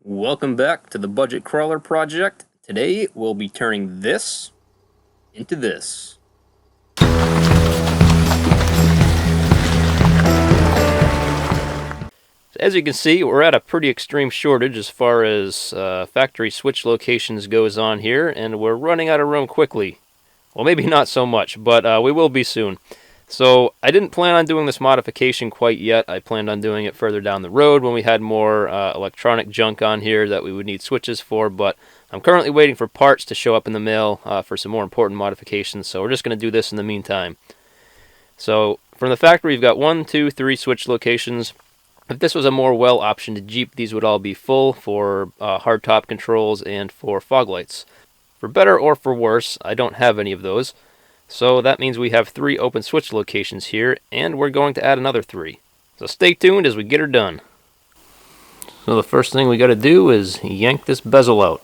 Welcome back to the Budget Crawler Project. Today we'll be turning this into this. As you can see, we're at a pretty extreme shortage as far as factory switch locations goes on here, and we're running out of room quickly. Well, maybe not so much, but we will be soon. So I didn't plan on doing this modification quite yet. I planned on doing it further down the road when we had more electronic junk on here that we would need switches for, but I'm currently waiting for parts to show up in the mail for some more important modifications, so we're just going to do this in the meantime. So from the factory, we've got 1, 2, 3 switch locations. If this was a more well-optioned Jeep, these would all be full for hardtop controls and for fog lights. For better or for worse, I don't have any of those. So that means we have 3 open switch locations here, and we're going to add another 3. So stay tuned as we get her done. So the first thing we got to do is yank this bezel out.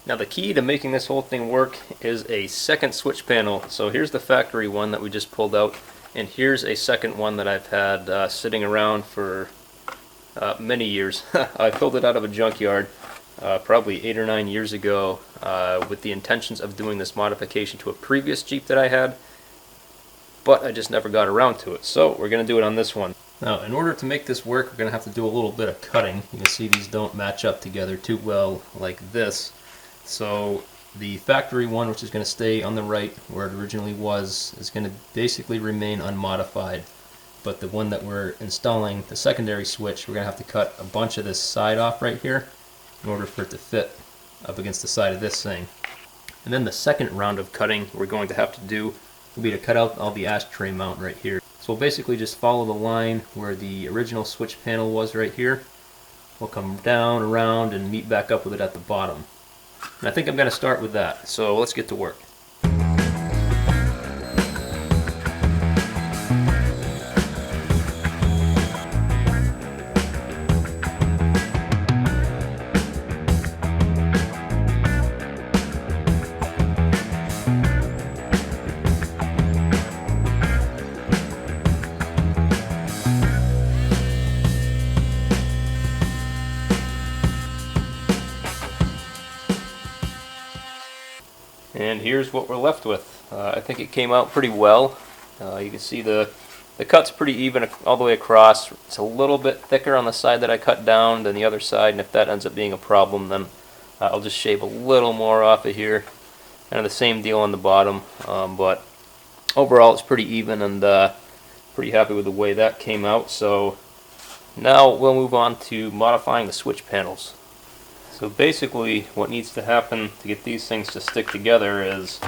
Now the key to making this whole thing work is a second switch panel. So here's the factory one that we just pulled out, and here's a second one that I've had sitting around for many years. I pulled it out of a junkyard probably 8 or 9 years ago with the intentions of doing this modification to a previous Jeep that I had, but I just never got around to it. So we're going to do it on this one. Now in order to make this work, we're going to have to do a little bit of cutting. You can see these don't match up together too well like this. So the factory one, which is going to stay on the right where it originally was, is going to basically remain unmodified. But the one that we're installing, the secondary switch, we're going to have to cut a bunch of this side off right here in order for it to fit up against the side of this thing. And then the second round of cutting we're going to have to do will be to cut out all the ashtray mount right here. So we'll basically just follow the line where the original switch panel was right here. We'll come down, around, and meet back up with it at the bottom. And I think I'm going to start with that, so let's get to work. And here's what we're left with. I think it came out pretty well. You can see the cut's pretty even all the way across. It's a little bit thicker on the side that I cut down than the other side, and if that ends up being a problem, then I'll just shave a little more off of here. And the same deal on the bottom, but overall it's pretty even, and pretty happy with the way that came out. So now we'll move on to modifying the switch panels. So basically what needs to happen to get these things to stick together is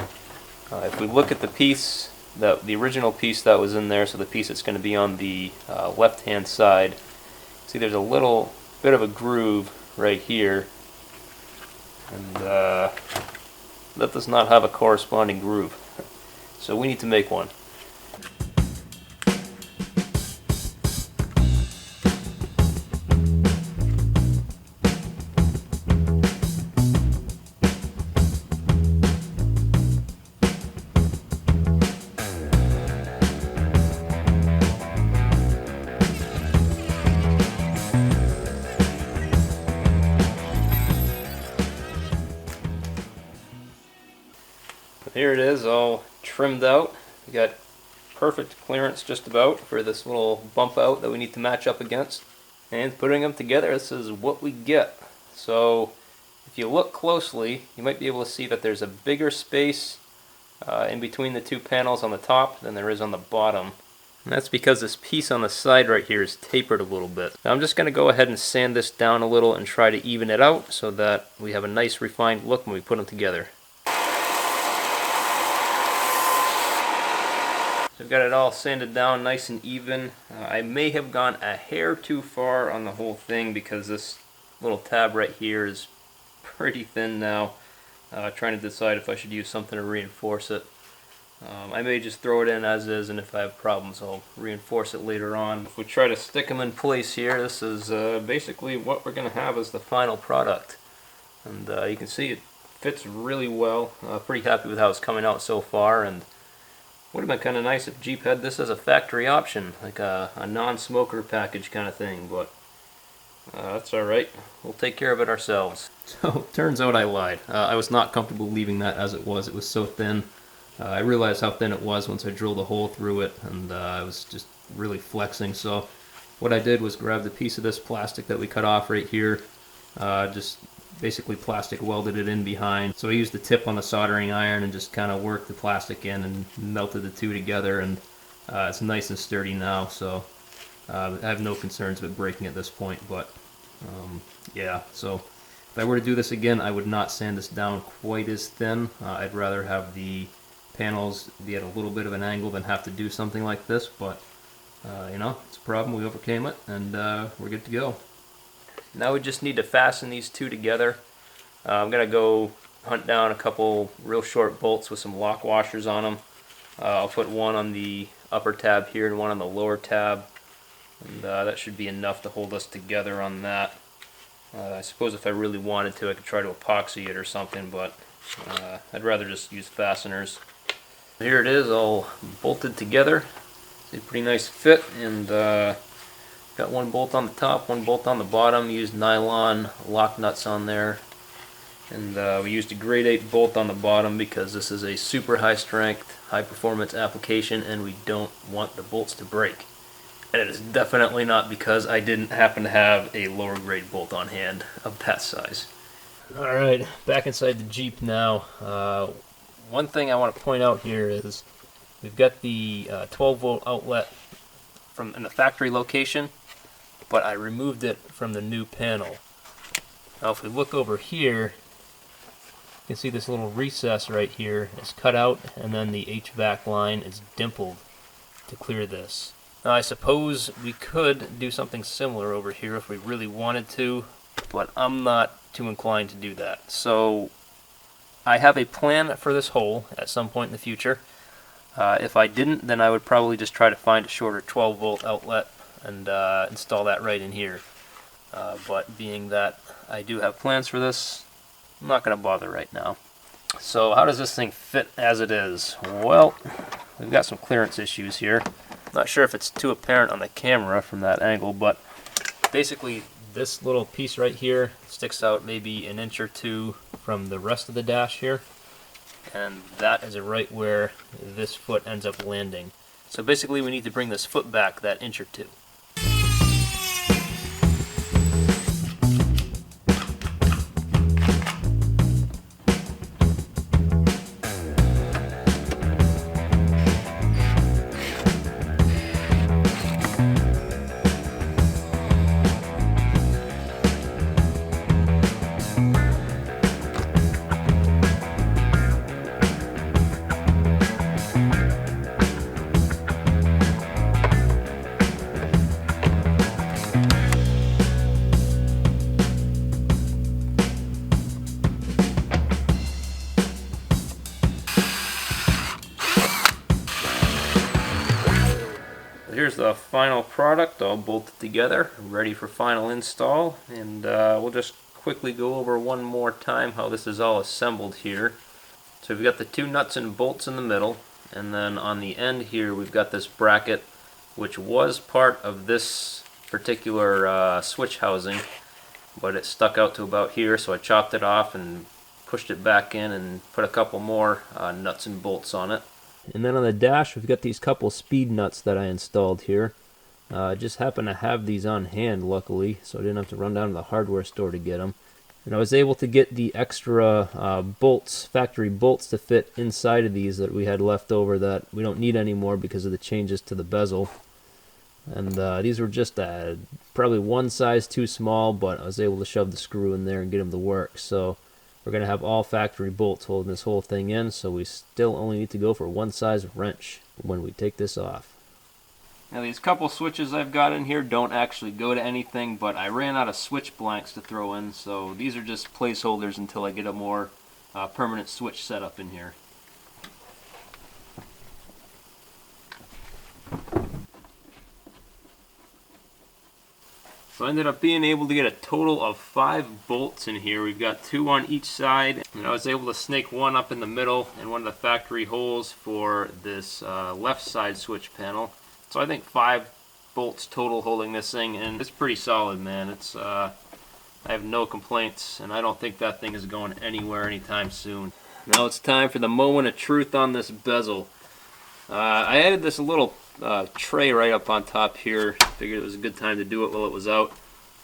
if we look at the piece, the original piece that was in there, so the piece that's going to be on the left hand side, see there's a little bit of a groove right here, and that does not have a corresponding groove. So we need to make one. Here it is, all trimmed out. We got perfect clearance just about for this little bump out that we need to match up against. And putting them together, this is what we get. So if you look closely, you might be able to see that there's a bigger space in between the two panels on the top than there is on the bottom. And that's because this piece on the side right here is tapered a little bit. Now I'm just going to go ahead and sand this down a little and try to even it out so that we have a nice refined look when we put them together. So I've got it all sanded down nice and even. I may have gone a hair too far on the whole thing because this little tab right here is pretty thin now. trying to decide if I should use something to reinforce it. I may just throw it in as is, and if I have problems I'll reinforce it later on. If we try to stick them in place here, this is basically what we're going to have as the final product. And you can see it fits really well. Pretty happy with how it's coming out so far, and would have been kind of nice if Jeep had this as a factory option, like a non-smoker package kind of thing, but that's alright. We'll take care of it ourselves. So, turns out I lied. I was not comfortable leaving that as it was. It was so thin. I realized how thin it was once I drilled a hole through it, and I was just really flexing. So what I did was grab the piece of this plastic that we cut off right here, just basically plastic welded it in behind. So I used the tip on the soldering iron and just kind of worked the plastic in and melted the two together, and it's nice and sturdy now, so I have no concerns with breaking at this point. But yeah, so if I were to do this again, I would not sand this down quite as thin. I'd rather have the panels be at a little bit of an angle than have to do something like this, but you know, it's a problem. We overcame it, and we're good to go. Now we just need to fasten these two together. I'm gonna go hunt down a couple real short bolts with some lock washers on them. I'll put one on the upper tab here and one on the lower tab, and that should be enough to hold us together on that. I suppose if I really wanted to, I could try to epoxy it or something, but I'd rather just use fasteners. Here it is, all bolted together. It's a pretty nice fit, and got one bolt on the top, one bolt on the bottom. Used nylon lock nuts on there, and we used a grade 8 bolt on the bottom because this is a super high strength, high performance application, and we don't want the bolts to break. And it is definitely not because I didn't happen to have a lower grade bolt on hand of that size. Alright, back inside the Jeep now. One thing I want to point out here is we've got the 12 volt outlet in the factory location, but I removed it from the new panel. Now if we look over here, you can see this little recess right here is cut out, and then the HVAC line is dimpled to clear this. Now I suppose we could do something similar over here if we really wanted to, but I'm not too inclined to do that. So I have a plan for this hole at some point in the future. If I didn't, then I would probably just try to find a shorter 12 volt outlet and install that right in here. But being that I do have plans for this, I'm not going to bother right now. So how does this thing fit as it is? Well, we've got some clearance issues here. Not sure if it's too apparent on the camera from that angle, but basically this little piece right here sticks out maybe an inch or two from the rest of the dash here, and that is right where this foot ends up landing. So basically we need to bring this foot back that inch or two. Here's the final product all bolted together, ready for final install, and we'll just quickly go over one more time how this is all assembled here. So we've got the two nuts and bolts in the middle, and then on the end here we've got this bracket which was part of this particular switch housing, but it stuck out to about here, so I chopped it off and pushed it back in and put a couple more nuts and bolts on it. And then on the dash we've got these couple speed nuts that I installed here. I just happen to have these on hand, luckily, so I didn't have to run down to the hardware store to get them. And I was able to get the extra bolts, factory bolts, to fit inside of these that we had left over that we don't need anymore because of the changes to the bezel. And these were just probably one size too small, but I was able to shove the screw in there and get them to work. So we're going to have all factory bolts holding this whole thing in, so we still only need to go for one size wrench when we take this off. Now these couple switches I've got in here don't actually go to anything, but I ran out of switch blanks to throw in, so these are just placeholders until I get a more permanent switch setup in here. So I ended up being able to get a total of 5 bolts in here. We've got 2 on each side, and I was able to snake one up in the middle in one of the factory holes for this left side switch panel. So I think 5 bolts total holding this thing, and it's pretty solid, man. It's I have no complaints, and I don't think that thing is going anywhere anytime soon. Now it's time for the moment of truth on this bezel. I added this little tray right up on top here. Figured it was a good time to do it while it was out.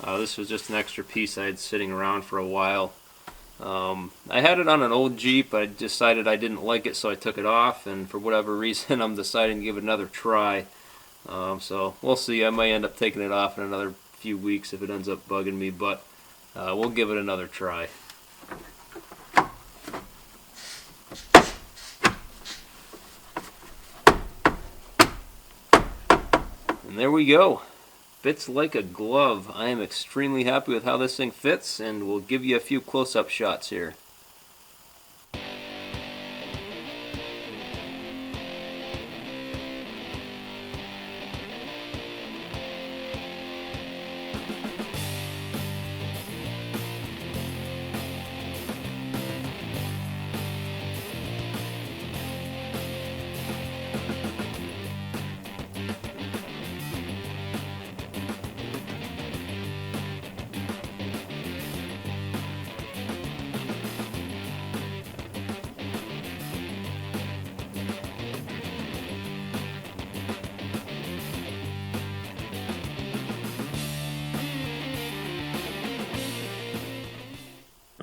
This was just an extra piece I had sitting around for a while. I had it on an old Jeep. I decided I didn't like it, so I took it off, and for whatever reason I'm deciding to give it another try. So we'll see. I might end up taking it off in another few weeks if it ends up bugging me, but we'll give it another try. And there we go. Fits like a glove. I am extremely happy with how this thing fits, and we'll give you a few close-up shots here.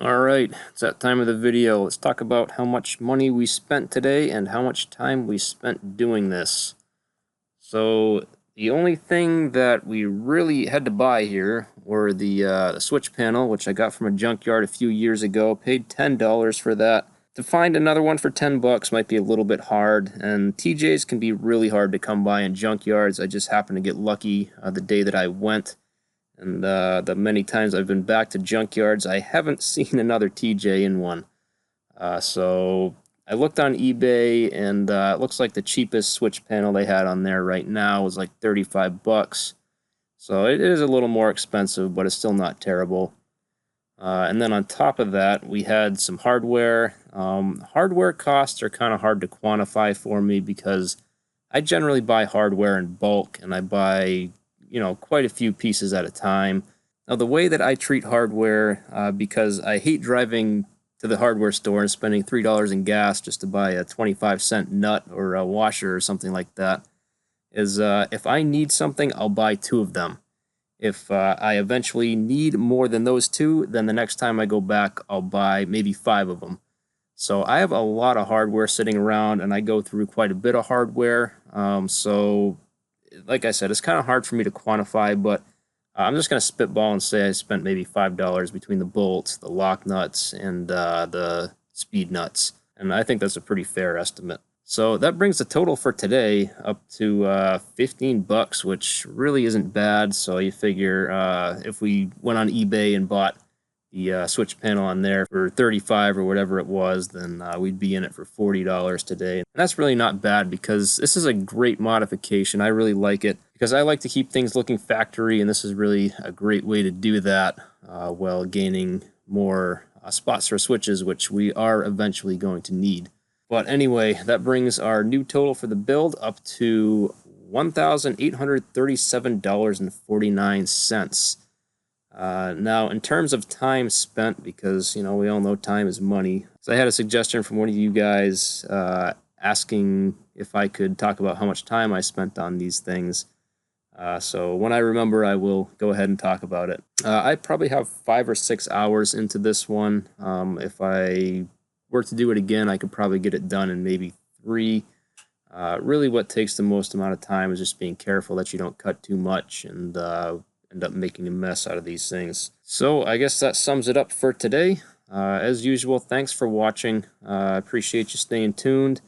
Alright, it's that time of the video. Let's talk about how much money we spent today and how much time we spent doing this. So, the only thing that we really had to buy here were the switch panel, which I got from a junkyard a few years ago. Paid $10 for that. To find another one for $10 might be a little bit hard, and TJs can be really hard to come by in junkyards. I just happened to get lucky the day that I went. And the many times I've been back to junkyards, I haven't seen another TJ in one. So I looked on eBay, and it looks like the cheapest switch panel they had on there right now was like $35. So it is a little more expensive, but it's still not terrible. And then on top of that, we had some hardware. Hardware costs are kind of hard to quantify for me because I generally buy hardware in bulk, and I buy quite a few pieces at a time. Now, the way that I treat hardware, because I hate driving to the hardware store and spending $3 in gas just to buy a 25-cent nut or a washer or something like that, is if I need something, I'll buy 2 of them. If I eventually need more than those 2, then the next time I go back, I'll buy maybe 5 of them. So I have a lot of hardware sitting around, and I go through quite a bit of hardware. So like I said, it's kind of hard for me to quantify, but I'm just going to spitball and say I spent maybe $5 between the bolts, the lock nuts, and the speed nuts. And I think that's a pretty fair estimate. So that brings the total for today up to $15, which really isn't bad. So you figure if we went on eBay and bought the switch panel on there for $35 or whatever it was, then we'd be in it for $40 today. And that's really not bad because this is a great modification. I really like it because I like to keep things looking factory, and this is really a great way to do that while gaining more spots for switches, which we are eventually going to need. But anyway, that brings our new total for the build up to $1,837.49. Now, in terms of time spent, because, we all know time is money, so I had a suggestion from one of you guys asking if I could talk about how much time I spent on these things. So when I remember, I will go ahead and talk about it. I probably have 5 or 6 hours into this one. If I were to do it again, I could probably get it done in maybe 3. Really what takes the most amount of time is just being careful that you don't cut too much and end up making a mess out of these things. So I guess that sums it up for today. As usual, thanks for watching. I appreciate you staying tuned.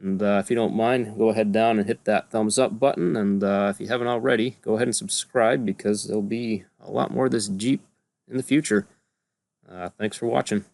And if you don't mind, go ahead down and hit that thumbs up button. And if you haven't already, go ahead and subscribe because there'll be a lot more of this Jeep in the future. Thanks for watching.